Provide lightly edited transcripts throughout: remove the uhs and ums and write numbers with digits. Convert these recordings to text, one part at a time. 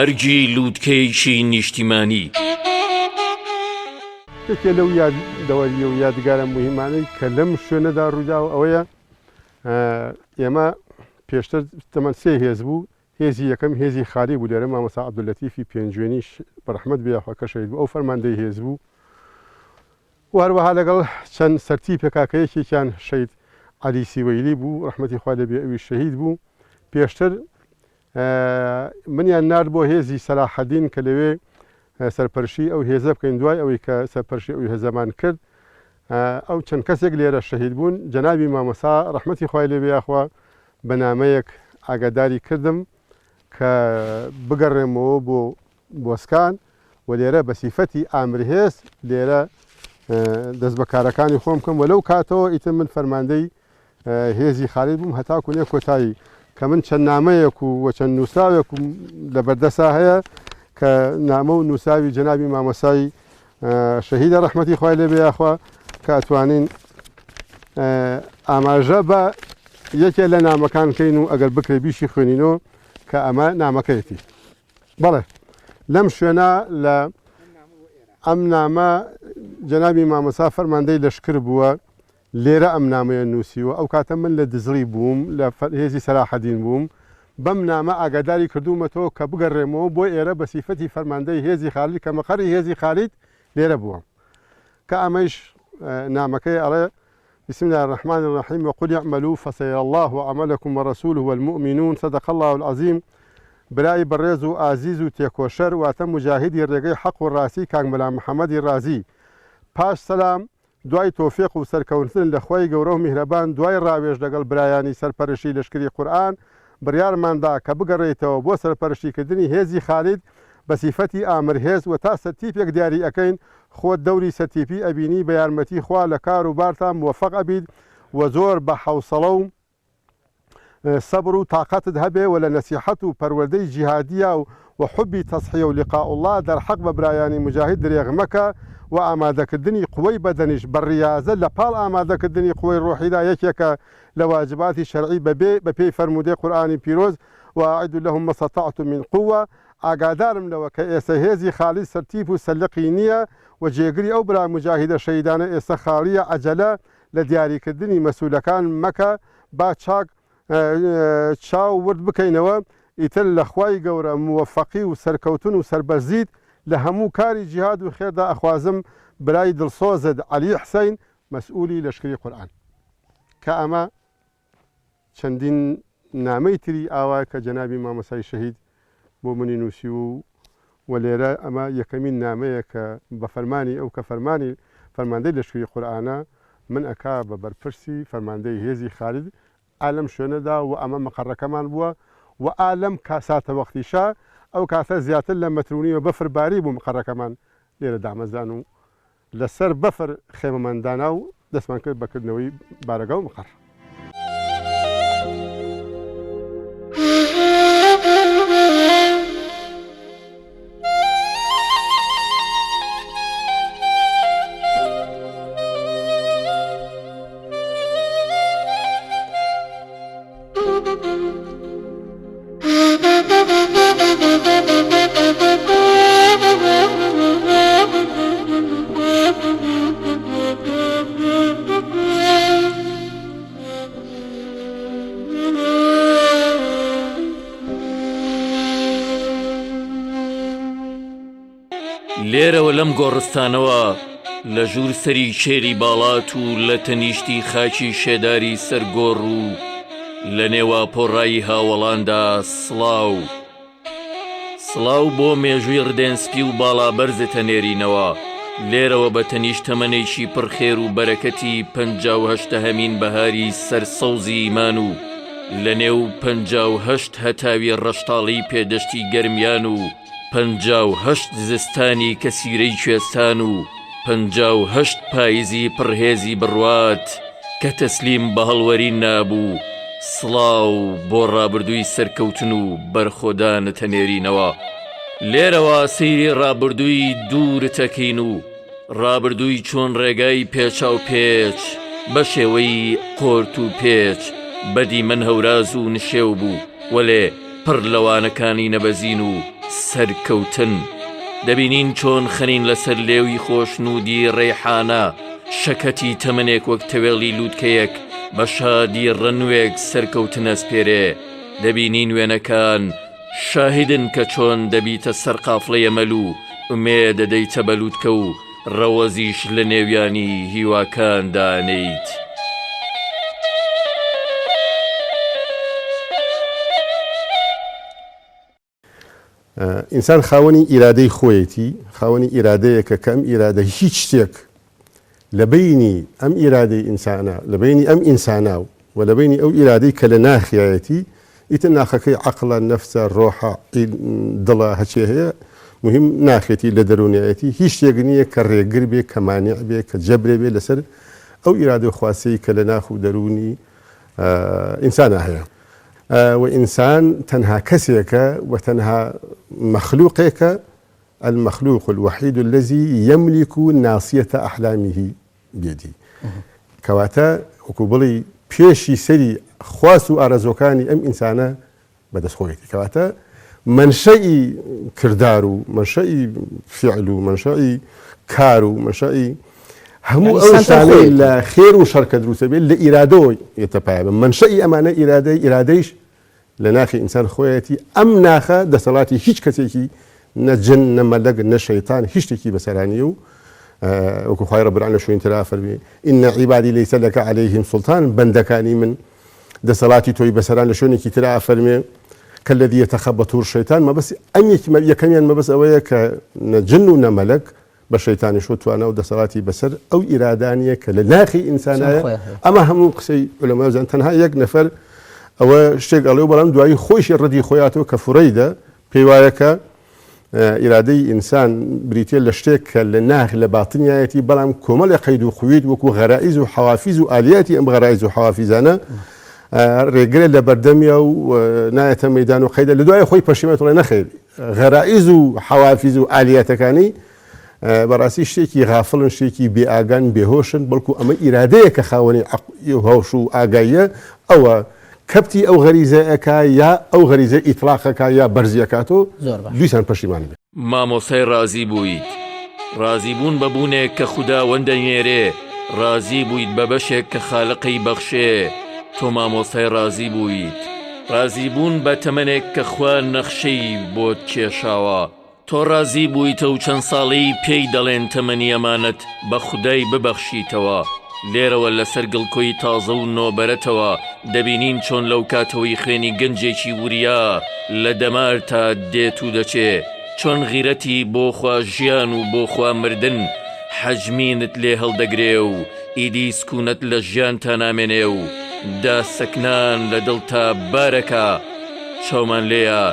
مەرجی لووتکەیەکی نیشتیمانی. یەکێ لەو یادەوەریە و یادگارە موهیمانەی کە لەم شوێنەدا ڕووداوە ئەوەیە ئێمە پێشتر تەمەەن سێ هێز بوو. هێزی یەکەم هێزی خالی بوو لێرە مامۆستا عەبدولەتیفی پێنجوێنیش بەڕەحمەت بێ کە شەهید بوو، ئەو فەرماندەی هێز بوو. و هەروەها لەگەڵ چەند سەرتی پێکاکەیەکێکیان شەید عەلی سیوەیلی بوو ڕەحمەتی خوا لێبێ، ئەوی شەهید بوو. پێشتر منیان نارد بۆ هێزی سەلاحەدین کە لەوێ سەرپەرشی ئەو هێزە بکەین، دوای ئەوەی کە سەرپەرشی ئەوی هێزەمان کرد ئەو چەند کەسێک لێرە شەهید بوون. جەنابی مامۆستا ڕەحمەتی خوای لێبێ یاخوا بەنامەیەک ئاگاداری کردم کە بگەڕێمەوە بۆ بۆسکان و لێرە بە سیفەتی ئامرهێز لێرە دەست بەکارەکانی خۆم بکەم. وەلەو کاتەوە ئیتر من فەرماندەی هێزی خالید بووم هەتاکو نێ کۆتایی کە من چەند نامەیەک و چەند نووساوێک لە بەردەسا هەیە کە نامە و نووساوی جەنابی مامۆستای شەهیدە ڕەحمەتی خوای لێبێ یاخوا کە ئەتوانین ئاماژە بە یەکێ لە نامەکان کەین و ئەگەر بکرێ بیشی خوێنینەوە کە ئەمە نامەکەیەتی. بەڵێ لەم شوێنە لە ئەم نامە جەنابی مامۆستا فەرماندەی لەشکر بووە، لێرە ئەم نامەیە نووسیوە. ئەو کاتە من لە دزڵی بووم، لە هێزی سەلاحەدین بووم. بەم نامە ئاگاداری کردومەتەوە کە بگەڕێمەوە بۆ ئێرە بە سیفەتی فەرماندەی هێزی خالید کە مەقەری هێزی خالید لێرە بووە. کە ئەمەش نامەکەی ئەڵێ بسم الله الرحمن الرحيم وقل اعملوا فسيرى الله عملكم ورسوله والمؤمنون صدق الله العظيم. برای بەڕێز و ئازیز و تێکۆشەر واتە مجاهدی ڕێگەی حەق و ڕاستی کاک مەلا محەممەدی رازی، پاش سەلام دوای تۆفیق و سەرکەوتن لە خۆی گەورە و میهرەبان، دوای ڕاوێژ لەگەڵ برایانی سەرپەرشی لەشکری قورئان بڕیارماندا کە بگەڕێیتەوە بۆ سەرپەرشتیکردنی هێزی خالید بە سیفەتی ئامرهێز و تا سەرتیپێک دیاری ئەەکەین خۆت دەوری سەرتیپی ئەبینی بە یارمەتی خوا لە کار و بارتان موفق ئەبیت و زۆر بە حەوسەڵە و سەبر و تااقەتت هەبێ و لە نەسیحەت و پەروەردەی جیهادیە و حبی تەسحیە و لقاء الله دەرحەق بە برایانی مجاهید درێغ مەکە و ئامادەکردنی قوەی بەدەنیش بە ڕیاضە لە پاڵ ئامادەکردنی قوەی ڕۆحیدا یەکێکە لە واجباتی شەرعی بە پێی فەرمودەی قورئانی پیرۆز وأعدوا لهم ما استطعتم من قوة. ئاگادارم لەوە کە ئێستا هێزی خالید سەرتیپ و سەلقی نییە و جێگری ئەو برا مجاهیدە شەیدانە ئێستا خاڵیە عەجەلە لە دیاریکردنی مەسئولەکان مەکە، با چاک چاو ورد بکەینەوە ئیتر لە خوای گەورە موفەقی و سەرکەوتن و سەربەرزیت لە هەموو کاری جیهاد و خێردا ئەخوازم برای دڵسۆزت عەلی حسەین مەسئولی لەشکری قورئان. کە ئەمە چەندین نامەی تری ئاوا کە جەنابی مامۆستای شەهید بۆ منی نووسی و لێرە ئەمە یەکەمین نامەیە کە بە فەرمانی ئەو کە فەرماندەی لەشکری قورئانە من ئەکا بە بەرپرسی فەرماندەی هێزی خالید ئالەم شوێنەدا و ئەمە مەقەڕەکەمان بووە و ئالەم کاساتە وەختیشا ئەو کاتە زیاتر لە مەترونی و بەفرباری بوو مقەڕەکەمان لێرە دامەزان و لەسەر بەفر خێمەماندانا و دەستمان کرد بەکردنەوەی بارەگە و مقەڕ. لێرەوە لەم گۆڕستانەوە لە ژوور سەری شێری باڵات و لە تەنیشتی خاکی شێداری سەرگۆڕ و لە نێوە پۆڕایی هاوڵاندا سڵاو سڵاو بۆ مێژووی ڕدێنسپی و باڵا بەرزتە نێرینەوە. لێرەوە بە تەنیشت تەمەنێکی پڕخێر و بەرەکەتی 58 هەمین بەهاری سەرسەوزی ئیمان و لە نێو 58 هەتاوی ڕەشتاڵی پێدەشتی گەرمیان و 58 زستانی کەسیرەی کوێستان و 58 پاییزی پڕهێزی بڕوات کە تەسلیم بە هەڵوەری نابوو. سڵاو بۆ ڕابردووی سەرکەوتن و بەرخۆدانە نێرینەوە. لێرەوە سەیری ڕابردووی دوورتەکەین و ڕابردووی چۆن ڕێگای پێچاو پێچ بە شێوەی قۆرت و پێچ بەدی من هەوراز و نشێو بوو وەلێ پڕ لەوانەکانی نەبەزین و سەرکەوتن دەبینین چۆن خەنین لەسەر لێوی خۆشنودی ڕێحانە شەکەتی تەمەنێک وەک تەوێڵی لووتکەیەک بە شادی ڕەنوێک سەرکەوتن ئەسپێرێ دەبینین وێنەکان شاهدن کە چۆن دەبیتە سەر قافڵەیە مەلوو ئومێ دەدەیتە بەلووتکە و ڕەوەزیش لە نێویانی هیواکان دانەیت ئینسان خاوەنی ئیرادەی خۆیەتی خاوەنی ئیرادەیەکە کە ئەم ئیرادە هیچ شتێک لە بینی ئەم ئیرادەی ئینسانە لە بینی ئەم ئینسانە و لە بینی ئەو ئیرادەی کە لە ناخیایەتی ئیتر ناخەکەی عەقڵە نەفسە ڕۆحە دڵە هەچێ هەیە مهم ناخێتی لە دەرونیەتی هیچ شتێک نییە کە ڕێگر بێ کە مانع بێ کە جەبرێ بێ لەسەر ئەو ئیرادە خواستەی کە لە ناخ و دەرونی ئینسانە هەیە وإنسان تنها كسيك وتنها مخلوقك المخلوق الوحيد الذي يملك ناصية أحلامه بيدي كواتا وكبلي بيشي سري خواسو أرزوكاني أم إنسانا بدس خويتي كواتا منشئي كردارو منشئي فعلو منشئي كارو منشئي همو أوشاني لخير وشركة دروسة بيه لإرادو يتبايب منشئي أمانة إراديش لناخي إنسان خويتي أم ناخا دسالاتي هيج كسيكي نجن نملق نشيطان هيج تكي بسرانيو وكو خير رب العالمين شو انترافر بي إن عبادي ليس لك عليهم سلطان بندكاني من دسالاتي توي بسران لشوني كي ترافر مي كالذي يتخبطه الشيطان ما بس أني يكمين ما بس أويك نجن ونملق بالشيطان شو توانا ودسالاتي بسر أو إرادانية كلناخي إنسان أما هم قسي علماء زين تنها يك نفر أو شتێک ئەڵێ و بەڵام دوایی خۆیشی ڕەدی خۆیاتەوە کە فڕەیدا پێی وایە کە ئیرادەی ئینسان بریتێ لە شتێک کە لە ناخ لە باتنیایەتی بەڵام کۆمەڵی قەید و خوید وەکو غەرائیز و حەوافیز و ئالیاتی ئەم غەرائیز و حەوافیزانە ڕێگرێت لە بەردەمیە و نایەتە مەیدان و قەیدە لە دوای خۆی پەشیمێت وڵێ نەخێر غەرائیز و حەوافیز و ئالیاتەکانی بەڕاستی شتێکی غافڵن شتێکی بێئاگان بێهۆشن بەڵکو ئەمە ئیرادەیە کە خاوەنی هەوش و ئاگاییە ئەوە كبتي أو غريزة أكا يا أو غريزة إطلاقك يا برزيكاتو دويسان پشیمان بێ مامۆسای ڕازی بوویت ڕازی بوون بە بوونێک کە خودا وەندە نێرێ ڕازی بوویت بە بەشێک کە خالقی بەخشێ تۆ مامۆسای ڕازی بوویت ڕازی بوون بە تەمەنێک کە خوا نەخشەی بۆت کێشاوە تۆ ڕازی بوویتە و چەند ساڵی پێی دەڵێن تەمەنی ئەمانەت بە خودای ببەخشیتەوە لێرەوە لەسەر گڵکۆی تازە و نۆبەرەتەوە دەبینین چۆن لەو کاتەوەی خوێنی گەنجێکی وریا لە دەمار تا دێت و دەچێ چۆن غیرەتی بۆ خوا ژیان و بۆ خوا مردن حەجمینت لێ هەڵدەگرێ و ئیدی سکوونەت لە ژیان تا نامێنێ و داسەکنان لە دڵ تا بارەکە چاومان لێیە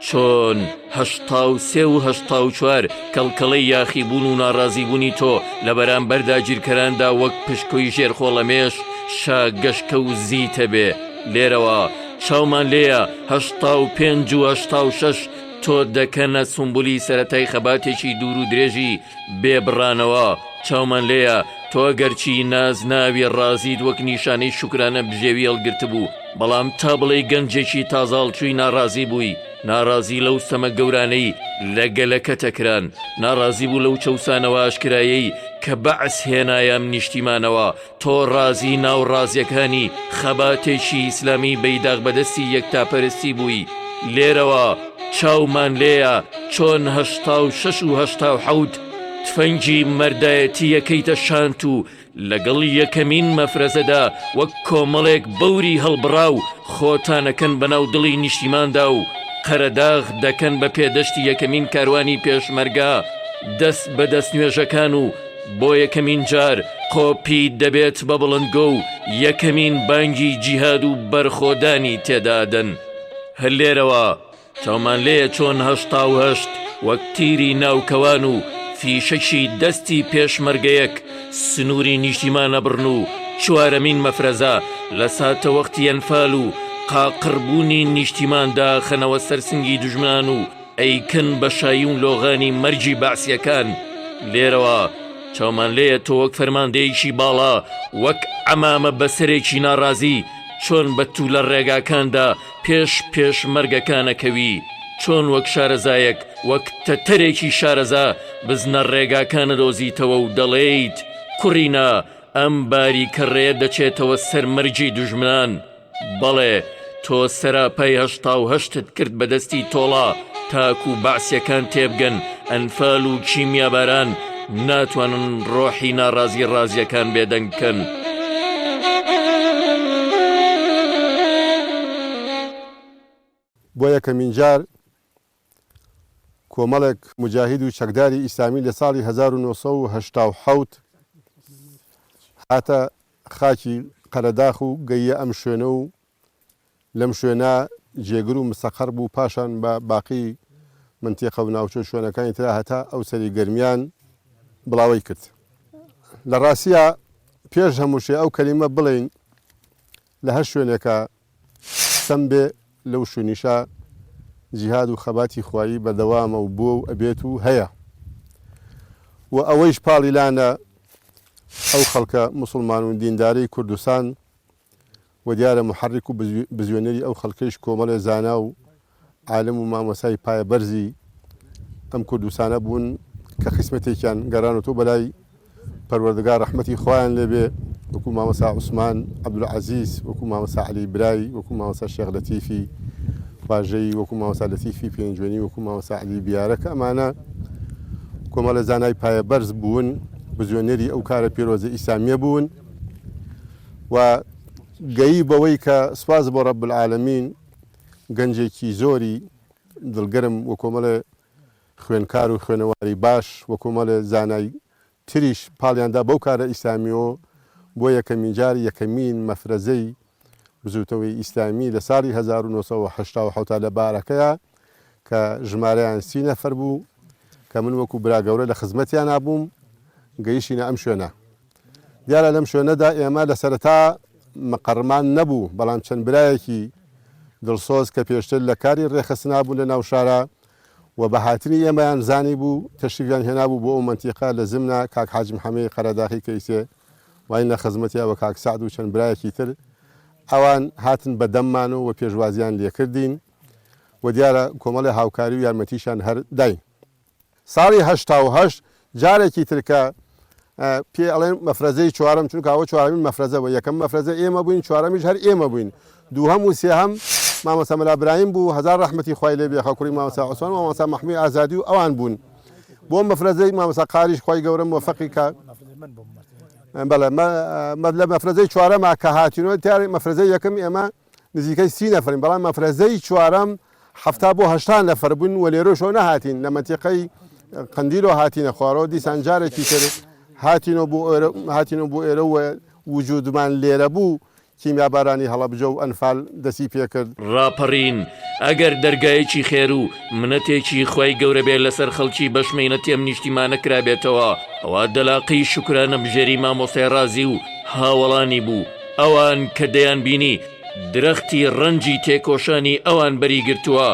چۆن 83 و 84 کەڵکەڵەی یاخیبوون و ناڕازیبوونی تۆ لە بەرامبەردا گیرکەراندا وەک پشکۆی ژێرخۆڵەمێش شاگەشکە و زیتە بێ لێرەوە چاومان لێیە 85 و 86 تۆ دەکەنە سمبولی سەرەتای خەباتێکی دوور و درێژی بێبڕانەوە چاومان لێیە تۆ گەرچی نازناوی ڕازیت وەک نیشانەی شوکرانە بژێوی هەڵگرت بوو بەڵام تا بڵێ گەنجێکی تازاڵچووی ناڕازی بووی ناڕازی لەو سەمە گەورانەی لە گەلەکە تەکران ناڕازی بوو لەو چەوسانەوە ئاشکرایەی کە بەعس هێنایەم نیشتیمانەوە تۆ ڕازی ناو ڕازیەکانی خەباتێکی ئیسلامی بەیداغ بەدەستی یەکتاپەرستی بووی لێرەوە چاومان لێیە چۆن 86 و 87 تفەنگی مەردایەتی یەکەیتە شانت و لەگەڵ یەکەمین مەفرەزەدا وەک کۆمەڵێک بەوری هەڵبڕاو خۆتانەکەن بەناو دڵی نیشتیماندا و قەرەداغ دەکەن بە پێدەشتی یەکەمین کاروانی پێشمەرگا دەست بەدەست نوێژەکان و بۆ یەکەمین جار قۆپی دەبێت بە بڵندگۆ و یەکەمین بانگی جیهاد و بەرخۆدانی تێدادەن هەر لێرەوە چاومان لێیە چۆن 88 وەک تیری ناوکەوان و فیشەکی دەستی پێشمەرگەیەک سنووری نیشتیمانە بڕن و چوارەمین مەفرەزە لە ساتە وەختی ئەنفال و قاقڕبوونی نیشتیماندا خەنەوە سەرسنگی دوژمنان و ئەیکن بە شایی و لۆغانی مەرجی بەعسیەکان لێرەوە چاومان لێیە تۆ وەک فەرماندەیەکی باڵا وەک ئەمامە بەسەرێکی ناڕازی چۆن بە تو لە ڕێگاکاندا پێش مەرگەکانەکەوی چۆن وەک شارەزایەک وەک تەتەرێکی شارەزا بزنە ڕێگاکانە دۆزیتەوە و دەڵێیت کوڕینە ئەم باری کەڕێ دەچێتەوە سەرمەرجی دوژمنان. بەڵێ تۆ سەراپای 88 کرد بەدەستی تۆڵا تاکو بەعسیەکان تێبگەن ئەنفال و کیمیاباران ناتوانن ڕۆحی ناڕازی ڕازیەکان بێدەنگکەن. بۆ یەکەمین جار کۆمەڵێک مجاهید و چەکداری ئیسلامی لە ساڵی 1970 هاتە خاکی قەرەداخ و گەیە ئەم شوێنە و لەم شوێنە جێگر و مستەقەر بوو پاشان بە باقی منتیقە و ناوچە شوێنەکانی ترا هەتا ئەو سەری گەرمیان بڵاوی کرد. لە ڕاستیە پێش هەمووشێ ئەو کەلیمە بڵین لە هەر شوێنێکە سەم بێ لەو شوێنیشە جیهاد و خەباتی خوایی بەردەوامە و بۆ و ئەبێت و هەیە و ئەوەیش پاڵی لانە ئەو خەڵکە مسلمان و دینداری کوردستان و دیارە محرک و بزوێنەری ئەو خەڵکەیش کۆمەڵێ زانا و عالم و مامۆسای پایە بەرزی ئەم کوردستانە بوون کە خیسمەتێکیان گەڕانەوە بەلای پەروەردگار ڕەحمەتی خۆیان لێبێ وەکو مامۆسا عوسمان عەبدولعەزیز وەکو مامۆسا عەلی برای وەکو مامۆسا شێخ لەتیفی باژەی وەکو مامۆسا لەتیفی پێنجوێنی وەکو مامۆسا عەلی بیارە کە ئەمانە کۆمەڵە زانای پایە بەرز بوون بزوێنەری ئەو کارە پیرۆزە ئیسلامیە بوون و گەیی بەوەی کە سوپاس بۆ ڕەب العالەمین گەنجێکی زۆری دڵگەرم و کۆمەڵە خوێنکار و خوێنەواری باش و کۆمەڵە زانای تریش پاڵیاندا بەو کارە ئیسلامیەوە بۆ یەکەمین جار یەکەمین مەفرەزەی بزوتەوەی ئیسلامی لە ساڵی 1970 لە بارەکەیە کە ژمارەیان 30 نەفەر بوو کە من وەکو براگەورە لە خزمەتیان نابووم گەیشتینە ئەم شوێنە. دیارە لەم شوێنەدا ئێمە لە سەرەتا مەقەڕمان نەبوو بەڵام چەند برایەکی دڵسۆز کە پێشتر لە کاری ڕێخستنا بوون لە ناو شارە و بە هاتنی ئێمەیان زانی بوو تەشریفیان هێنابوو بۆ ئەو مەنتیقە لە زمنە کاک حاج محەمەد قەرەداخی کەیسێ وای لە خزمەتیا وە کاک سعد و چەند برایەکی تر ئەوان هاتن بە دەممانەوە و پێشوازیان لێکردین و دیارە کۆمەڵی هاوکاری و یارمەتیشان هەر داین. ساڵی 1970 جارێکی ترکە پێ ئەڵێن مەفرەزەی چوارەم چونکە ئەوە چوارەمین مەفرەزەوە یەکەم مەفرەزە ئێمە بووین چوارەمیش هەر ئێمە بووین دووهەم و سێهەم مامۆستا مەلا برایم بوو هەزار ڕەحمەتی خوای لێ بێ خەکوڕی مامۆستا عوسمان و مامۆستا محموود ئازادی و ئەوان بوون بۆ مەفرەزەی مامۆستا قاریش خوای گەورە موفەقی کە بەڵێ لە مەفرەزەی چوارەما کە هاتینەوە تیاری مەفرەزەی یەکەم ئێمە نزیکەی 30 نەفرین بەڵام مەفرەزەی چوارەم 70 بۆ 80 نەفەر بوون و لێرەشەوە نەهاتین لە مەنتیقەی قەندیلۆ هاتینە خوارەوە دیسان جارێکی تر هاتینەوە بۆ ئێرە و وجودمان لێرە بوو کیمیابارانی هەڵەبجە و ئەنفال دەسی پێکرد. ڕاپەڕین ئەگەر دەرگایەکی خێر و منەتێکی خۆی گەورە بێت لەسەر خەڵکی بەشمێنە تێم نیشتیمانە کرابێتەوە ئەوە دەلاقی شکرانە بژێری مامۆستای ڕازی و هاوڵانی بوو ئەوان کە دەیان بینی درەختی ڕەنجی تێکۆشانی ئەوان بەری گرتووە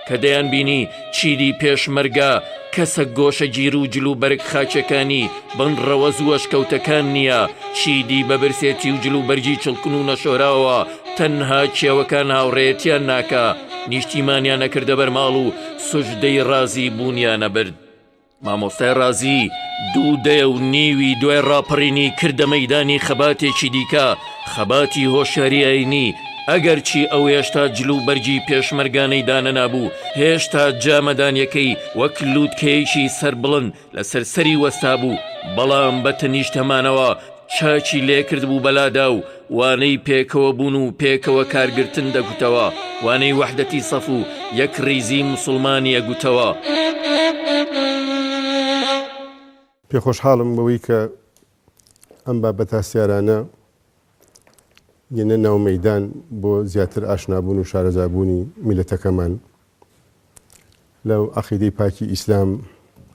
کە دەیان بینی چیری پێشمەرگە کەسە گۆشە گیر و جلو بەرگ خاچەکانی بنڕەوە زووەش کەوتەکان نییە چیدی بە برسێتی و جلو بەرگی چڵکن و نەشۆراوە تەنها کێوەکان هاوڕێتیان ناکە نیشتیمانیان نەکردە بەرماڵ و سوژدەی ڕازی بوونیانە برد. مامۆستای ڕازی 2 دەیە و نیوی دوای ڕاپەڕینی کردە مەیدانی خەباتێکی دیکە خەباتی هۆشیاری ئاینی ئەگەرچی ئەو هێشتا جلو بەرگی پێشمەرگانەی دانە نابوو هێشتا جامەدانیەکەی وەک لووتکەیەکی سەر بڵند لە سەرسەری وەستا بوو بەڵام بە تەنیشتەمانەوە چاچی لێکرد بوو بەلادا و وانەی پێکەوە بوون و پێکەوە کارگرتن دەگوتەوە وانەی وەحدەتی سەف و یەک ڕیزی مسلمانی ئەگوتەوە. پێخۆشحاڵم بەوەی کە ئەم بابەتە سیارانە یەنە ناو مەیدان بۆ زیاتر ئاشنابوون و شارەزابوونی میلەتەکەمان لەو عەقیدەی پاکی ئیسلام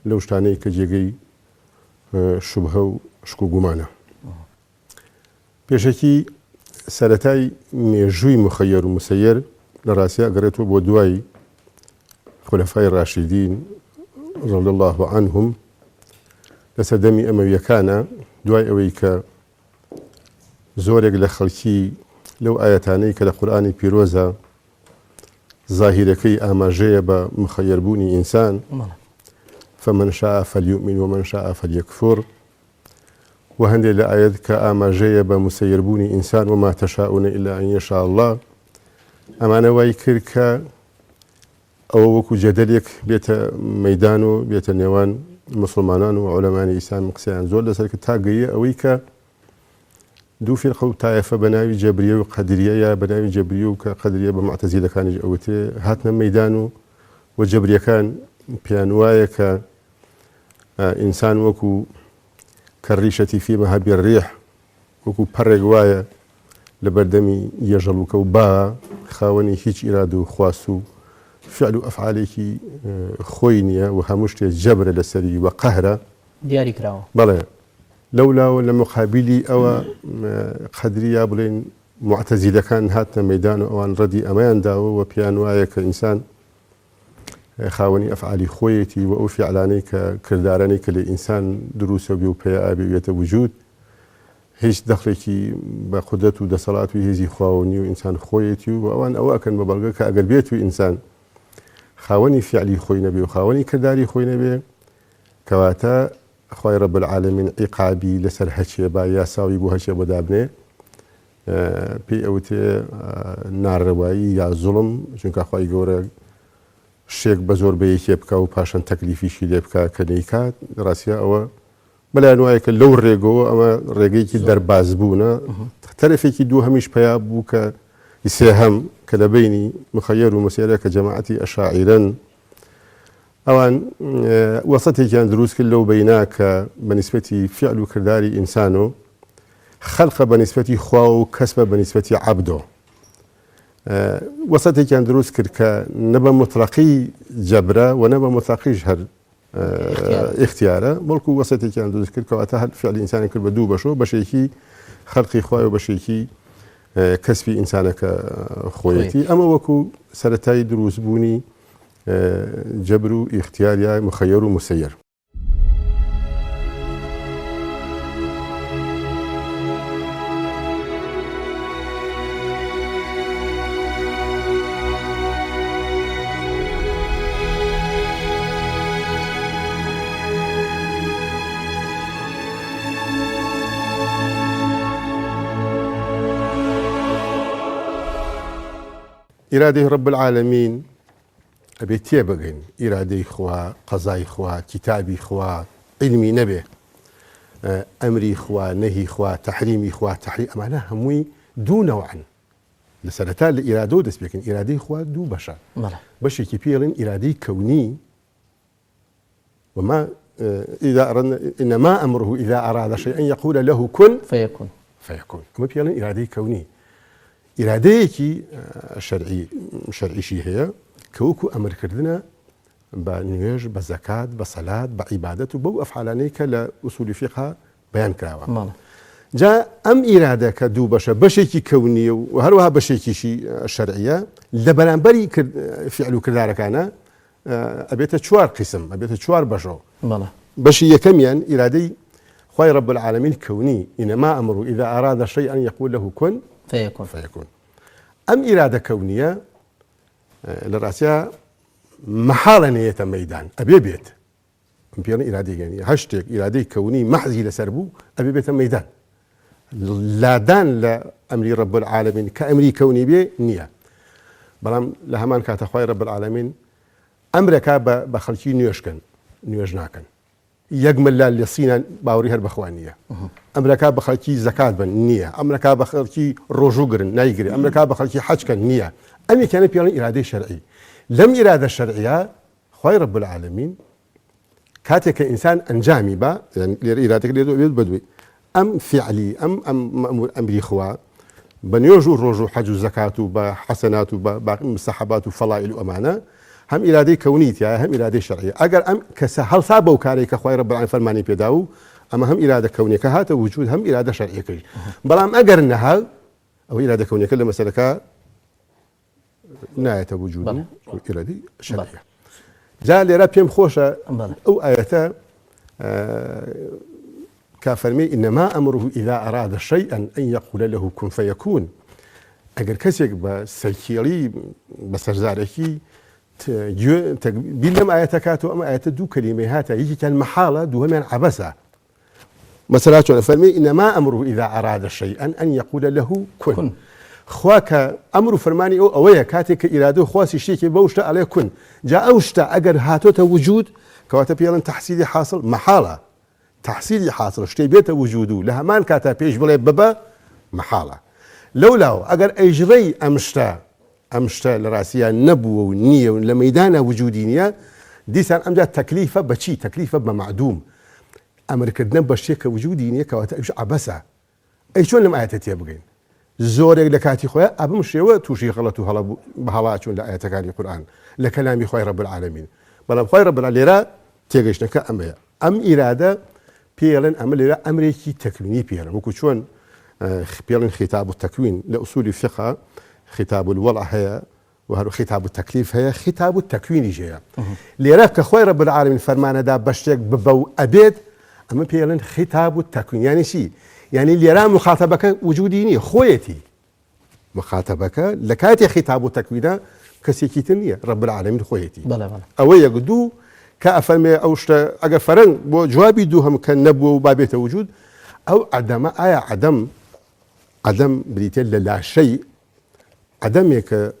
لەو شتانەی کە جێگەی شوبهە و شک و گومانە. پێشەکی سەرەتای مێژووی مخەیەر و مسەیەر لە ڕاستیە ئەگەڕێتەوە بۆ دوای خولەفای ڕاشیدین رەضی الله عنهم لە سەردەمی ئەمەویەکانە دوای ئەوەی کە زۆرێک لە خەڵکی لەو ئاەتانەی کە لە قورئانی پیرۆزە ظاهرەکەی ئاماژەیە بە مخەیەربوونی ئینسان فمن شاء فليؤمن ومن شاء فليكفر وهندي لآيات كآماجية بمسيربوني إنسان وما تشاءون إلا أن يشاء الله أما نواي كركا أو وكو جدليك بيت ميدانو بيت النيوان مسلمانان وعلمان إسلام مقسيان زول لسلك تاقية أويكا دو في القو طائفة بناوي جبرية وقدرية يا بناوي جبرية وقدرية بمعتزلة كان جاوتي هاتنا ميدانو وجبرية كان بيانوايا ك إنسان وكو كالريشة في مهب الريح وكو برقوايا لبردمي يجلوك وبا خاوني هيج إرادو خواسو فعل أفعالك خوينيا وهمشت جبر لسري وقهرة دياري كراو بلا لولا ولا مقابلي أو قدرية بلين معتزلة كان هاتنا ميدان أوان ردي أمان داو وبيانوايا كإنسان خاوني أفعالي خويتي وأوفي علاني كرداراني كالإنسان دروس وبيوبيا أبي وجود هيش دخلكي بقدرته دصلاته هذي خاوني وإنسان خويتي وأوان أواكن ببلغك أقربيته إنسان خاوني فعلي خوي نبي وخاوني كرداري خوي نبي كواتا خوي رب العالمين عقابي لسر هشي با يا ساوي بو هشي بدابني بي أوتي نار روائي يا ظلم چونك خوي جورا شێک بە زۆر بەیەکێ بکە و پاشان تەکلیفیشی لێ بکە کە نەیکات ڕاستیە ئەوە بەلایەن وایە کە لەو ڕێگەوە ئەمە ڕێگەیەکی دەرباز بوونە تەرەفێکی دوو هەمیش پیا بوو کە سێهەم کە لە بینی مخەیەر و مسێرە کە جەماعەتی ئەشاعیرەن ئەوان وەسەتێکیان دروست کرد لەو بەینا کە بەنسبەتی فعل و کردداری ئینسان و خەلقە بەنسبەتی خوا و کەسبە بەنسبەتی عەبدۆ وسطێکیان دروست کرد کە نەبە مطلقی جەبرە و نەبە مطلقیش هەر اختیارە بەڵکو وەسەتێکیان دروست کرد کەواتە هەر فعلی ئینسانی کرد بە دوو بەشەوە بەشێکی خەڵقی خوای و بەشێکی کەسبی ئینسانەکە خۆیەتی ئەمە وەکو سەرەتای دروستبوونی جەبر و اختیاریە مخەیەر و مسەیەر إرادة رب العالمين أبي تيبغن إرادة خوا قضاء خوا كتابي خوا علمي نبي أمري خوا نهي خوا تحريمي خوا تحريم أمانة هموي دو نوعا لسنتان لإرادة دس بيكن إرادة خوا دو بشر بشي كبيرين إرادة كوني وما إذا أردنا إنما أمره إذا أراد شيئا يقول له كن فيكون أما بيرين إرادة كوني إرادەیەکی شەرعیشی هەیە کە وەکو ئەمر کردنە بە نوێژ بە زەکات بە سەلات بە عیبادەت و بەو ئەفعالانەی کە لە ئوسولی فیقها بەیان کراوە جا ئەم ئیرادە کە دوو بەشە بەشێکی کەونیە و هەروەها بەشێکیشی شەرعیە لە بەرامبەری فعل و کردارەکانە ئەبێتە چوار قسم ئەبێتە چوار بەشەوە بەشی یەکەمیان ئیرادەی خوای رب العالمین کەونی إنما أمره إذا أراد شيئا يقول له كن فيكون أم إرادة كونية لرأسها محالة نية ميدان أبي بيت بيان إرادة يعني هاشتاج إرادة كوني محزي لسربو أبي بيت ميدان لا دان لأمر رب العالمين كأمري كوني بي نية بلام لهمان كاتخوي رب العالمين أمرك بخلشي نيوشناكن يجمل لا لصينا باوري هالبخوانية أمريكا بخلكي زكاة بن نية أمريكا بخلكي رجوجر نايجري أمريكا بخلكي حج كان نية أمي كان بيان إرادة شرعي لم إرادة شرعية خوي رب العالمين كاتك إنسان أنجامي با يعني إرادتك بدوي أم فعلي أم مأمور أمري خوا بنيوجو رجو حج وزكاة وبحسنات وبمستحبات وفضائل وأمانة هم إرادة كونية هم إرادة شرعية أجر أم كسهل صابوا كاري كخوي رب العالمين فرماني بيداو أما هم إرادة كونية كهات وجود هم إرادة شرعية كذي بلام أجر النهار أو إرادة كونية كل مسألة نهاية وجود إرادة شرعية جاء لربهم خوشة أو آياته كافرمي إنما أمره إذا أراد شيئا أن يقول له كن فيكون أجر كسيك بسيكيري بەسەرزارێکی بیر لەم ئاەتەکاتەوە ئەمە ئاەتە دوو کەلیمەی هاتە یەکێکیان مەحاڵە دووهەمیان عەبەسە مثلا چۆن فەرمێ ئینەما ئەمرو ئیذا ئەرادە شەیئەن ئەن یەقولە لەهو کون خوا کە ئەمر و فەرمانی ئەو ئەوەیە کاتێک کە ئیرادە و خواستی شتێکی بەو شتە ئەڵێ کون جا ئەو شتە ئەگەر هاتۆتە وجود کەواتە پێڵن تەحسیلی حاصل مەحاڵە تحسیلی حاصل شتێ بێتە وجود و لە هەمان کاتا پێش بڵێ ببە مەحاڵە لەولاوە ئەگەر ئەیژڕەی ئەم شتە لە ڕاستیان نەبووە و نییە و لە مەیدانە وجودی نییە دیسان ئەمجا تەکلیفە بەچی تەکلیفە بە معدوم ئەمرکردنە بە شتێک کە وجودی نییە کەواتە ئەوش عەبەسە ئەی چۆن لەم ئاەتە تێبگەین زۆرێک لە کاتی خۆیان ئەبم شێوە تووشی غەڵەت و هەڵا چوون لە ئاەتەکانی قورئان لە کەلامی خۆی ڕەب العالەمین بەڵام خۆی ڕەب العالەمین لێرە تێگەیشتنەکە ئەمەیە ئەم ئیرادە پێڵێن ئەمە لێرە ئەمرێکی تەکوینی پێڵێن وەکو چۆن پێڵێن خیتاب التەکوین لە ئوسولی فقه خیتاب الوضع هەیە وهرو خیتاب التەکلیف هەیە خیتاب التەکوینیش هەیە لێرە کە خۆی ڕەب العالەمین فەرمانەدا بە شتێک ببە و ئەبێت ئەمە پێڵێن خیتاب التەکوین یعنی چی يعني اللي مخاطبك وجوديني خويتي مخاطبك لكاتي خطاب تكوينا كسيكيتنية رب العالمين خويتي بلا أو يقدو كأفهم أو شتا أجفرن بجوابي دوهم كان نبو بابيته وجود أو عدم بريتل لا شيء عدمك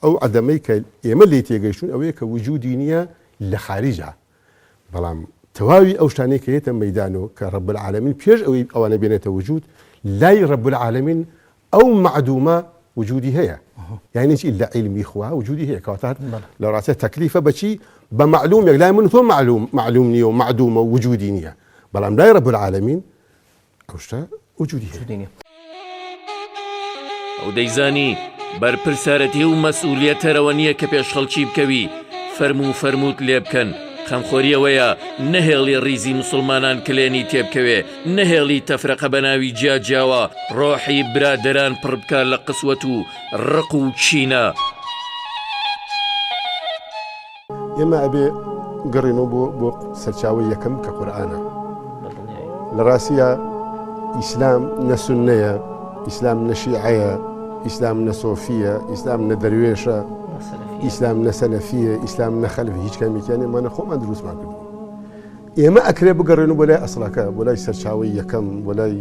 أو عدميك يملي تيجيشون أو يك وجودينية لخارجها بلام تواوي أو شتاني كيتا ميدانو كرب العالمين بيج أو أنا بينته وجود لا رب العالمين أو معدومة وجودي هي يعني شيء إلا علمي إخوة وجودي هي كواتات لو رأسه تكليفه بشي بمعلوم لا من ثم معلومني ومعدومة وجودي نية بلام لا رب العالمين أو شتا وجودي هي أو ديزاني برپرسارەتی و مەسئولیەتە ڕەوەنیە کە پێش خەڵکی بکەوی فەرمووت لێ بکەن خەمخۆریەوەیە نەهێڵی ڕیزی مسلمانان کلێنی تێبکەوێ نەهێڵی تەفرەقە بە ناوی جیاجیاوە ڕۆحی برادەران پڕ بکە لە قسوەت و ڕق و چینە ئێمە ئەبێ گەڕێنەوە بۆ سەرچاوی یەکەم کە قورئانە لە ڕاستیە ئیسلام نە سوننەیە ئیسلام نە شیعەیە ئیسلام نە سۆفیە ئیسلام نە دەروێشە ئیسلام نە سەلەفیە ئیسلام نە خەلفی هیچ کەمێکیانێ مانە خۆمان دروستمان کردو ئێمە ئەکرێ بگەڕێنەوە بۆ لای ئەسڵەکە بۆ لای سەرچاوی یەکەم بۆ لای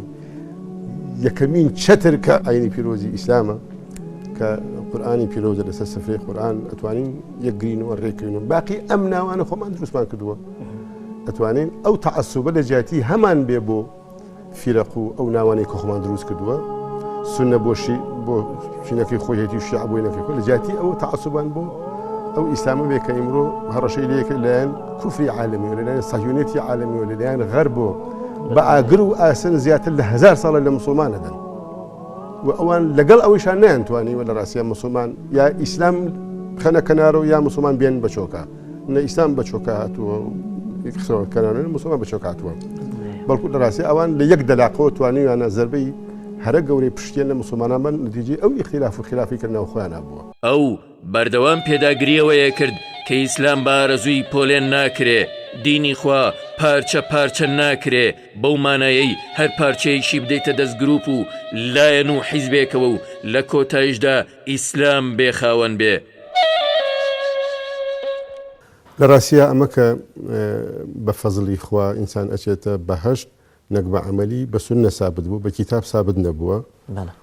یەکەمین چەتر کە ئاینی پیرۆزی ئیسلامە کە قورئانی پیرۆزە لەسەر سفرەی قورئان ئەتوانین یەکگرینەوە ڕێککەوینەوە باقی ئەم ناوانە خۆمان دروستمان کردووە ئەتوانین ئەو تەعەسسوبە لە جیاتی هەمان بێ بۆ فیرەق و ئەو ناوانەی کە خۆمان دروست کردووە سنە بۆ شینەکەی خۆی هێتی و شیع بۆینەکەی خۆی لە جیاتی ئەوە تەعەسسوبان بۆ ئەو ئیسلامە بێ کە ئیمڕۆ هەڕەشەی لەیەکە لەلایەن کوفری عالەمی و لەلایەن سەهیۆنێتی عالەمی و لەلایەن غەرب و بە ئاگر و ئاسن زیاتر لە 1000 ساڵە لە مسلمانە دەن و ئەوان لەگەڵ ئەوەیشان نەیانتوانیوە لە ڕاستیە مسلمان یا ئیسلام بخەنە کەنارەوە یا مسلمان بێن بە چۆکە نە ئیسلام بە چۆکە هاتووە خسەوە کەنارە مسلمان بە چۆکە هاتووە بەڵکو لە ڕاستی ئەوان لە یەک دەلاقەوە توانیویانە زەربەی هەرە گەورەی پشتیان لە مسلمانان بن نتیجەی ئەو ئیختیلاف و خلافی کردنەوە خۆیان بووە ئەو بەردەوام پێداگریەوەیە کرد کە ئیسلام بە ئارەزووی پۆلێن ناکرێ دینی خوا پارچە پارچە ناکرێ بەو مانایەی هەر پارچەیەکی بدەیتە دەست گروپ و لایەن و حیزبێکەوە و لە کۆتاییشدا ئیسلام بێخاوەن بێ لە ڕاستیە ئەمە کە بە فەزڵی خوا ئینسان ئەچێتە بەهەشت نەک بە عەمەلی بە سوننە سابت بوو بە کتاب سابت نەبووە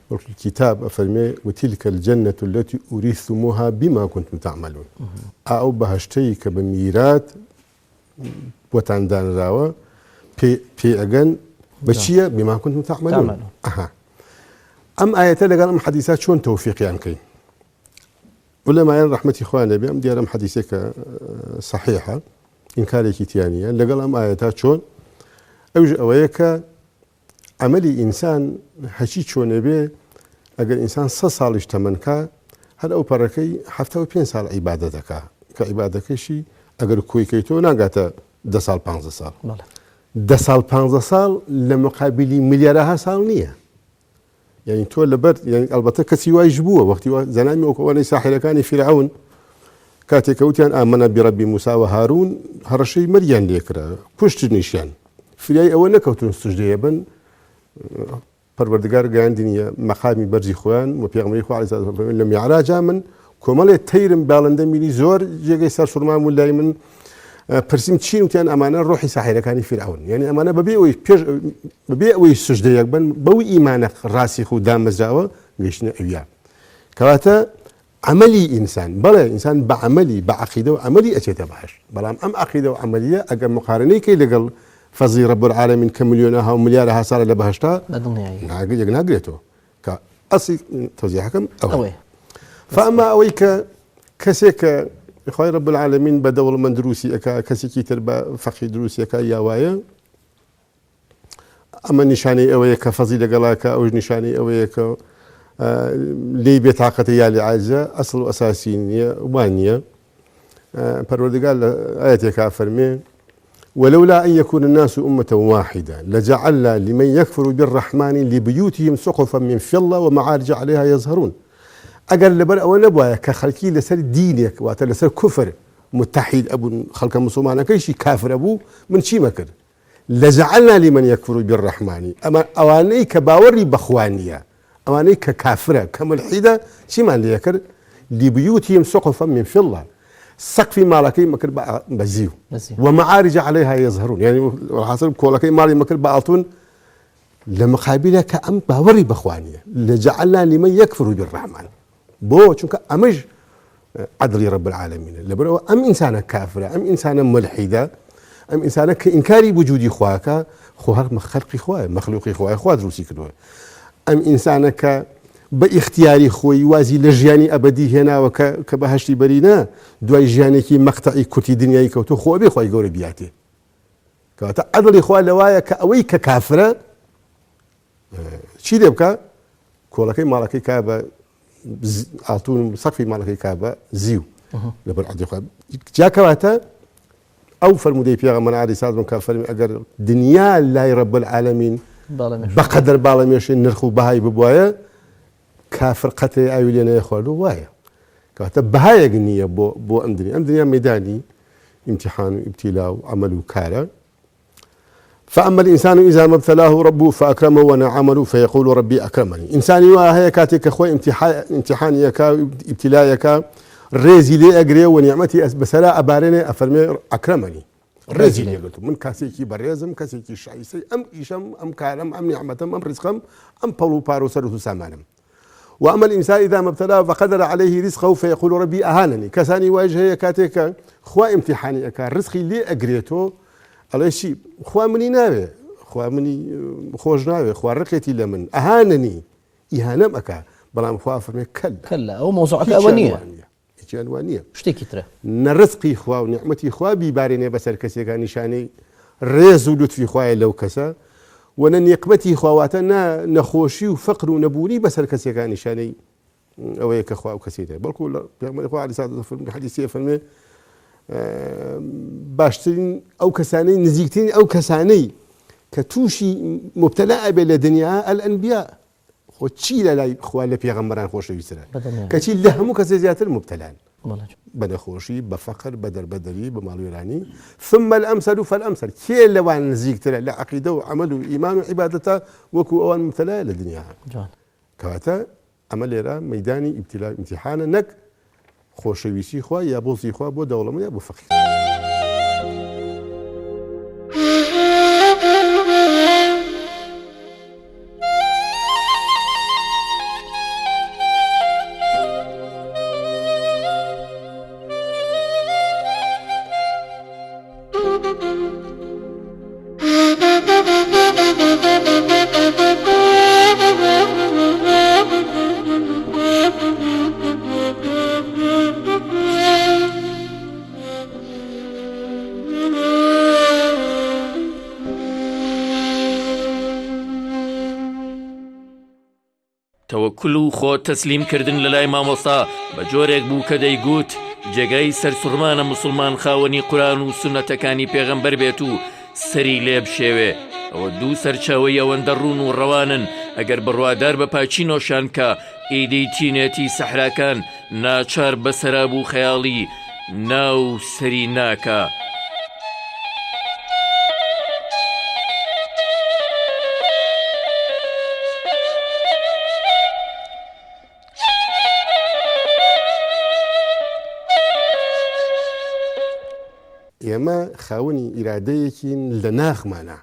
بەڵکو کتاب ئەفەرمێ وتیلکە الجەنەة التي ئوریثتموها بما كنتم تعملون ئەو بەهەشتەی کە بە میرات بۆتان دانراوە پێ ئەگەن بە چییە بما كنتم تعملون ئەم ئاەتە لەگەڵ ئەم حەدیثە چۆن تەوفیقیان کەین ولەمایان ڕەحمەتی خوا لێبێ ئەم دیارە ئەم حەدیثێکە صحیحە ئینکارێکی تیان نییە لەگەڵ ئەم ئاەتە چۆن ئەوژ ئەوەیە کە عەمەلی ئینسان هەچی چۆنێ بێ ئەگەر ئینسان 100 ساڵیش تەمەنکە هەر ئەو پەڕەکەی 75 ساڵ عیبادەت دەکا کە عیبادەکەشی ئەگەر کۆیکەیتەوە ناگاتە 10 ساڵ 15 ساڵ 10 ساڵ 15 ساڵ لە مقابلی ملیارەها ساڵ نییە یعنی تۆ لەبەر ئەلبەتە کەسی وایش بووە وەختی زەنامی ئەوکەوانەی ساحیرەکانی فیرعون کاتێکە وتیان ئامەنە بیڕەبی موسا و هارون هەڕەشەی مەریان لێکرا کوشتنیشیان فریای ئەوە نەکەوتن سوژدەیە بن پەروەردگار گەیاندنیە مەقامی بەرزی خۆیان و پێغەمبەری خوا عەلەیهی سەلام لە میعراجا من کۆمەڵێ تەیرم باڵندە میلی زۆر جێگەی سەر سوورمان و لای من پرسیم چین وتیان ئەمانە ڕۆحی ساحیرەکانی فیرعون یعنی ئەمانە بەبێ ئەوەی سوژدەیەک بن بەوەی ئیمانە ڕاستیخ و دامەزراوە گەیشتنە ئەویان کەواتە عملی ئینسان بەڵێ ئینسان بە عملی بە عەقیدە و عملی ئەچێتە بەهەشت بەڵام ئەم عەقیدە و عملیە ئەگەر مقارنەی کەی لەگەڵ فەزڵی ڕەب العالەمین کە ملیۆنەها و ملیارەها ساڵە لە بەهەشتا یەک ناگرێتەوە کە ئەسڵی تەوزیحەکەم ئەوەیە فەئەما ئەوەی کە کەسێک کە خۆی ڕەب العالەمین بە دەوڵەمەند دروستی ئەکا کەسێکی تر بە فەقیر دروستی ئەکا یا وایە ئەمە نیشانەی ئەوەیە کە فەزڵی لەگەڵاکە ئەوش نیشانەی ئەوەیە کە لێی بێتاقەتە یا لێ عاجزە ئەسڵ و ئەساسی نییە وان نییە پەروەردگار لە ئاەتێکا فەرمێ ولولا أن يكون الناس أمة واحدة لجعلنا لمن يكفر بالرحمن لبيوتهم سقفا من فضة ومعارج عليها يظهرون أجر لبر أو نبوة كخلقي لسر دينك واتر لسر كفر متحد أبو خلق مسلمان كيشي كافر أبو من شي مكر لجعلنا لمن يكفر بالرحمن أما أواني كباوري بخوانية أواني ككافرة كملحدة شي ما ليكر لبيوتهم سقفا من فضة سقف مالكي مكر بزيو ومعارج عليها يظهرون يعني حسب كولكي مالي مكر بعطون لمقابلها كأم باوري بخوانية لجعلنا لمن يكفر بالرحمن بو چونك أمج عدل رب العالمين لبرو أم إنسانة كافرة أم إنسانة ملحدة أم إنسانة كإنكاري وجود خواك خواك خلقي خواك مخلوقي خواك دروسي كدوه أم إنسانة ك باختیاری خۆی وازی لە ژیانی ئەبەدی هێناوە کە بەهەشتی بەرینە دوای ژیانێکی مەقتەعی کوتی دنیای کەوتو خۆ بێ خۆی گەورە بیاتێ کەواتە عەدڵی خوا لەوایە کە ئەوەی کە کافرە چی لێ بکە کۆڵەکەی ماڵەکەی کا بە ئاتون سەقفی ماڵەکەی کا بە زیو لەبەر عەدڵی خوا جا کەواتە ئەو فەرمودەی پێغەمبەر عەلەیهی سەلام کە فەرمی ئەگەر دنیا لای ڕەب العالەمین بەقەدەر باڵەمێشی نرخ و بەهای ببوایە كافر قتل أيولين يخوالو وايا كاتا بهايق نية بو أم دنيا ميداني امتحان وابتلاء وعمل وكارة فأما الإنسان إذا ما ابتلاه ربه فأكرمه ونعمه فيقول ربي أكرمني إنساني وهي كاتك أخوي امتحان يكا ابتلاء يكا ريزي لي أجري ونعمتي بسلا أبارني أفرمي أكرمني ريزي لي قلت من كاسيكي بريزم كاسيكي شايسي أم إيشم أم كارم أم نعمتم أم رزقم أم بولو بارو سرثو سامانم وأما الإنسان إذا ما ابتلاه فقدر عليه رزقه فيقول ربي أهانني كساني واجهي كاتيك خوا امتحاني أكا رزقي لي أجريتو على شيء خوا مني ناوي خوا مني خوش ناوي خوا رقيتي لمن أهانني إهانم أكا بلام خوا فرمي كلا أو موضوعك أولية هيك ألوانية شتيكي ترى نرزقي خوا ونعمتي خوا بيباريني بسر كسيكا نشاني رزق لطفي خوا لو كسا وننقمتي خواتنا نخوشي وفقر ونبوني بس الكسي كان نشاني أو هيك أخوة وكسيته بقول يا أخوة على سعد في حديث فيلم باشترين أو كساني نزيكتين أو كساني كتوشي مبتلى بالدنيا الأنبياء وتشيل لا إخوة اللي بيغمران خوش يسرا كتشيل لهم كسيزيات المبتلان بدا خوشي بفقر بدر بدري بمال يراني ثم الأمثل فالأمثل كي لوان نزيكتلا لا عقيدة وعمل وإيمان وعبادته وكو أوان مبتلى للدنيا كواتا عمل يرى ميداني ابتلاء امتحانا نك خوشي ويسي خوا يا بوزي خوا بو دولة يا بو فقير تەوەکل و خۆ تەسلیم کردن لە لای مامۆستا بە جۆرێک بوو کە دەیگوت جێگای سەرسوڕمانە موسڵمان خاوەنی قورآن و سونەتەکانی پێغەمبەر بێت و سەری لێ بشێوێ ئەوە دوو سەرچاوەی ئەوەندە ڕوون و ڕەوانن ئەگەر بڕوادار بە پاچی نۆشان کە ئیدەی تینێتی سەحراکان ناچار بە سەراب و خەیاڵی ناو سەری ناکە. ئێمە خاوەنی ئیرادەیەکین لە ناخمانە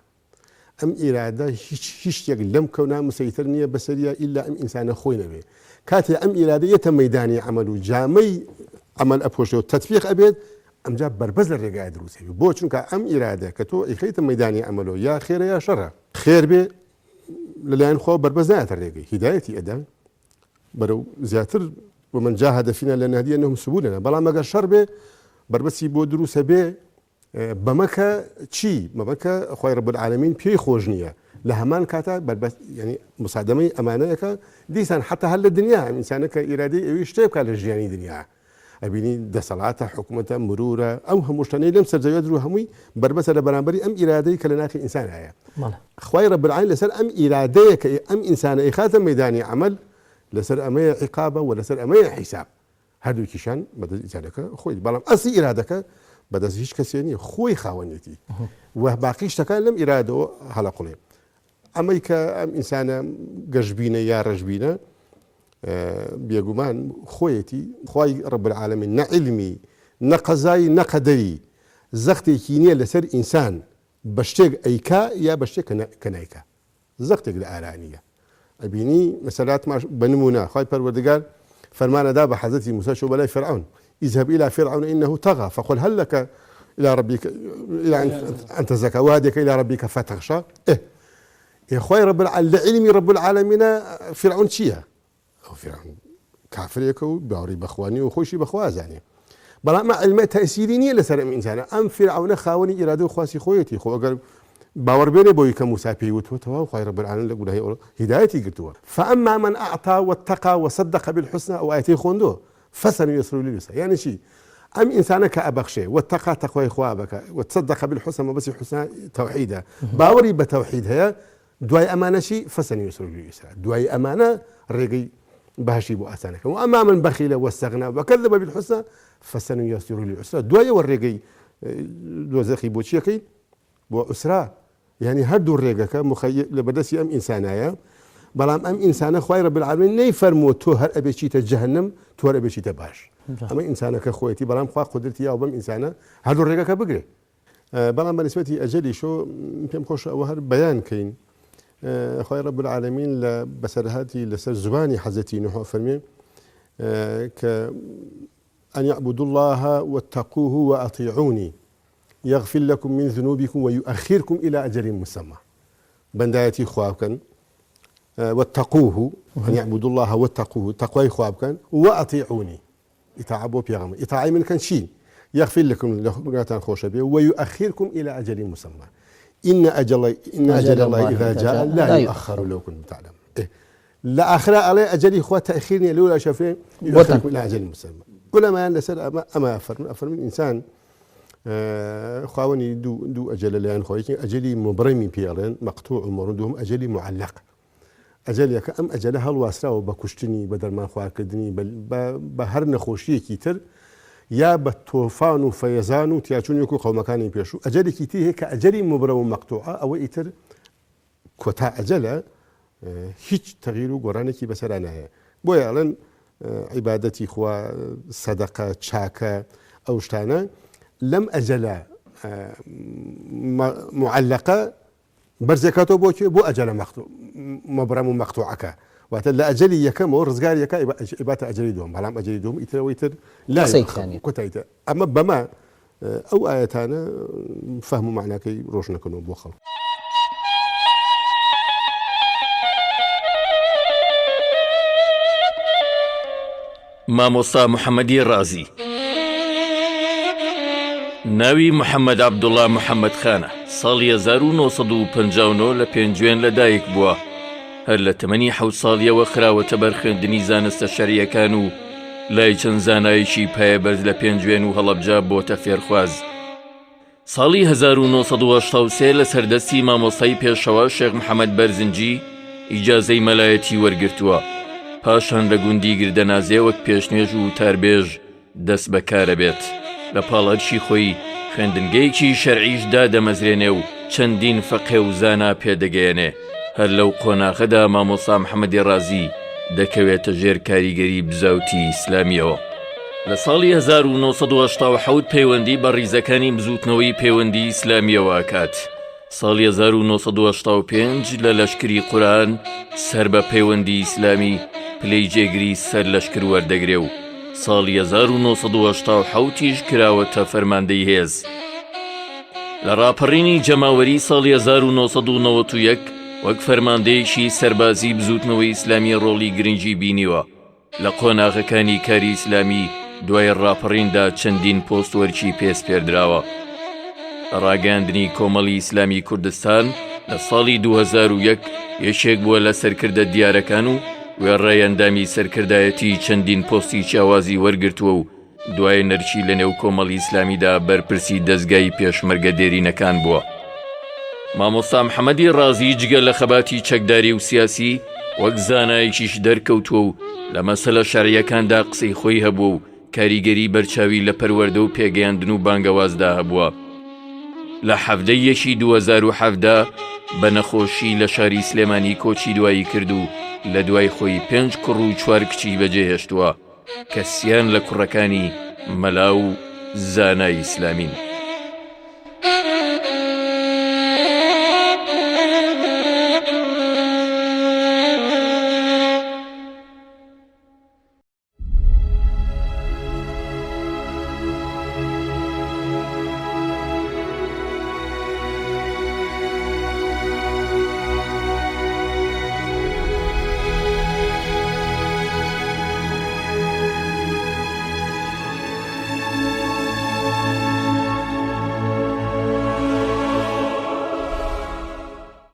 ئەم ئیرادە هیچ شتێک لەم کەونا مسەیتر نییە بەسەریە ئیلا ئەم ئینسانە خۆی نەبێ کاتێ ئەم ئیرادەیەتە مەیدانی عمل و جامەی عمل ئەپۆشەوە تەطبیق ئەبێت ئەمجا بەربەز لە ڕێگای دروستێ بۆ چونکە ئەم ئیرادە کە تۆ ئیخەیتە مەیدانی عملەوە یا خێرە یا شەڕە خێر بێ لەلایەن خۆ بەربەز نایەتە ڕێگەی هیدایەتی ئەدا بەرەو زیاتر ومن جاهد فينا لنهدينهم سبلنا بەڵام ئەگەر شەڕ بێ بربەسی بۆ دروستە بێ بەمەکە چی بەمەکە خۆی رب العالمین پێی خۆش نییە لە هەمان کاتە بربەس ینی مسادەمەی ئەمانەیەکە دیسان حتا هەر لە دنیا ئینسانەکە ئیرادەی ئەوی شتێ بکات لە ژیانی دنیا ئەبینی دەسەڵاتە حکوومەتە مرورە ئەو هەموو شتانەی لەم سەرزەویە درو هەمووی بربەسە لە بەرامبەری ئەم ئیرادەی کە لە ناخی ئینسان هەیە خۆی رب العالمین لەسەر ئەم ئیرادەیە کە ئەم ئینسانە ئیخاتە مەیدانی عمل لەسەر ئەمەیە عقابە و لەسەر ئەمەیە حیساب هەردووکیشان بەدەست ئیجادەکە خۆی بەڵام ئەسی ئیرادەکە بەدەست هیچ کەسێ نیە خۆی خاوەنێتی و باقی شتەکان لەم ئیرادەوە هەڵەقوڵێ ئەمەی کە ئەم ئینسانە گەشببینە یا ڕەشبینە بێگومان خۆیەتی خی ڕب العالمین نە علمی نە قەزایی نە قەدەری زەختێکی نییە لەسەر ئینسان بە شتێک ئەیکا یا بە شتێک کە نایکا زەختێک لە ئارانیە ئەبینی مەسەلات بنمونە خی پەروەردگار فرمانەدا بە حەزەتی موسى شو بەلای فرعون اذهب إلى فرعون إنه طغى فقل هل لك إلى ربك إلى أن تزكى وهديك إلى ربك فتخشى يا خوي رب العالمين رب العالمين فرعون شيها أو فرعون كافر يكو باوري بخواني وخوشي بخوازاني بلا ما علم تأثيريني لسر إنسان أم فرعون خاوني إرادة خواسي خويتي خو أقل باور بيني بوي كموسى بيوت وتوا خوي رب العالمين لقول هي هدايتي قلتوا فأما من أعطى واتقى وصدق بالحسنى أو آياتي خوندو فسنيسر لليسرى يعني شيء أم إنسانك أبخشي واتقى تقوى إخوابك وتصدق بالحسنى ما بس الحسنى توحيدا باوري بتوحيد هي دواي أمانة شيء فسنيسر لليسرى دواي أمانة رقي بهشي بؤسانك وأما من بخيل واستغنى وكذب بالحسنى فسنيسر لليسرى دواي والرقي دوزخي بوتشيكي وأسرة يعني هردو الرقك مخيل لبدسي أم إنسانايا بلام أم إنسان خوي رب العالمين نيفرمو تو هر أبي شيء جهنم تو هر أبي شيء باش أما إنسانك خويتي بلام خوا قدرتي يا وبم إنسانه هردو الرقك بقري بلام بالنسبة أجلي شو يمكن خوش أوهر بيان كين خوي رب العالمين لبسرهاتي لسر زباني حزتي نحو فرمي أن يعبدوا الله واتقوه وأطيعوني يغفر لكم من ذنوبكم ويؤخركم إلى أجل مسمى بندايتي خوابكن واتقوه أن يعبدوا الله واتقوه تقوى خوابكن وأطيعوني إطاعوا بيغم إطاعي من كان شيء يغفر لكم لغاتان خوشبه ويؤخركم إلى أجل مسمى إن أجل الله إذا جاء لا يؤخر لو كنتم تعلمون لا آخر عليه أجلي إخوة تأخيرني لولا شافين يؤخركم إلى أجل مسمى علماء نسأل أما أفرم الإنسان خاوني دو أجل لان خويتي أجلي مبرمي بيالين مقطوع ومردهم أجلي معلق أجل أم أجلها الواسرة وبكشتني بدل ما خواكدني بهر نخوشي كتير يا بطوفان وفيزان وتياجون يكو قوم مكاني بيشو أجلي كتير هيك أجلي مبرم مقطوعة أو إتر كوتا أجلة هيج تغيير قرانك بسرانة هي بويالن عبادتي خوا صدقة شاكة أو شتانا لم أجل معلقة برزكاته بو أجل مبرم مقطوعك واتلا أجلي يكم ورزقار يكا إبات أجلي دوم بلام أجلي دوم إتر ويتر لا ثاني كتايتا أما بما أو آياتنا فهموا معناه كي روشنا كنوا بوخل مامۆستا محەممەدی ڕازی ناوی محەممەد عەبدوڵڵا محەممەد خانە ساڵی 1950 لە پێنجوێن لەدایک بووە هەر لە تەمەنی 7 ساڵیەوە خراوەتە بەر خوێندنی زانستە شەریعەکان و لای چەند زانایەکی پایەبەرز لە پێنجوێن و هەڵەبجا بۆتە فێرخواز. ساڵی 1983 لە سەردەستی مامۆستای پێشەوە شێخ محەممەد بەرزنجی ئیجازەی مەلایەتی وەرگرتووە پاشان لە گوندی گردەنازێ وەک پێشنێژ و تاربێژ دەست بەکارە بێت لە پاڵەرشی خۆی خوێندنگەیەکی شەرعیش دادەمەزرێنێ و چەندین فەقێ و زانا پێدەگەیەنێ. هەر لەو قۆناغەدا مامۆستا محەممەدی ڕازی دەکەوێتە ژێر کاریگەری بزاوتی ئیسلامیەوە لە ساڵی 1970 پەیوەندی بە ڕیزەکانی بزوتنەوەی پەیوەندی ئیسلامیەوە ئەکات. ساڵی 1975 لە لەشکری قورآن سەر بە پەیوەندی ئیسلامی پلەی جێگری سەر لەشکر وەردەگرێ و ساڵی 1970 کراوەتە فەرماندەی هێز. لە ڕاپەڕینی جەماوەری ساڵی 1991 وەک فەرماندەیەکی سەربازی بزوتنەوەی ئیسلامی ڕۆڵی گرنگی بینیوە لە قۆناغەکانی کاری ئیسلامی. دوای ڕاپەڕیندا چەندین پۆست وەرچی پێس پێدراوە. ڕاگەاندنی کۆمەڵی ئیسلامی کوردستان لە ساڵی 2001 یەکێک بووە لە سەرکردە دیارەکان و وێڕای ئەندامی سەرکردایەتی چەندین پۆستی چاوازی وەرگرتووە و دوای نەرچی لە نێو کۆمەڵی ئیسلامیدا بەرپرسی دەستگای پێشمەرگە دێرینەکان بووە. مامۆستا محەممەدی ڕازی جگە لە خەباتی چەکداری و سیاسی وەک زانایەکیش دەرکەوتووە و لە مەسەلە شەڕعیەکاندا قسەی خۆی هەبوو و کاریگەری بەرچاوی لە پەروەردە و پێگەیاندن و بانگەوازدا هەبووە. لە 2017 بە نەخۆشی لە شاری سلێمانی کۆچی دوایی کرد و لە دوای خۆی 5 کوڕ و 4 کچی بەجێهێشتووە کە سیان لە کوڕەکانی مەلا و زانای ئیسلامین.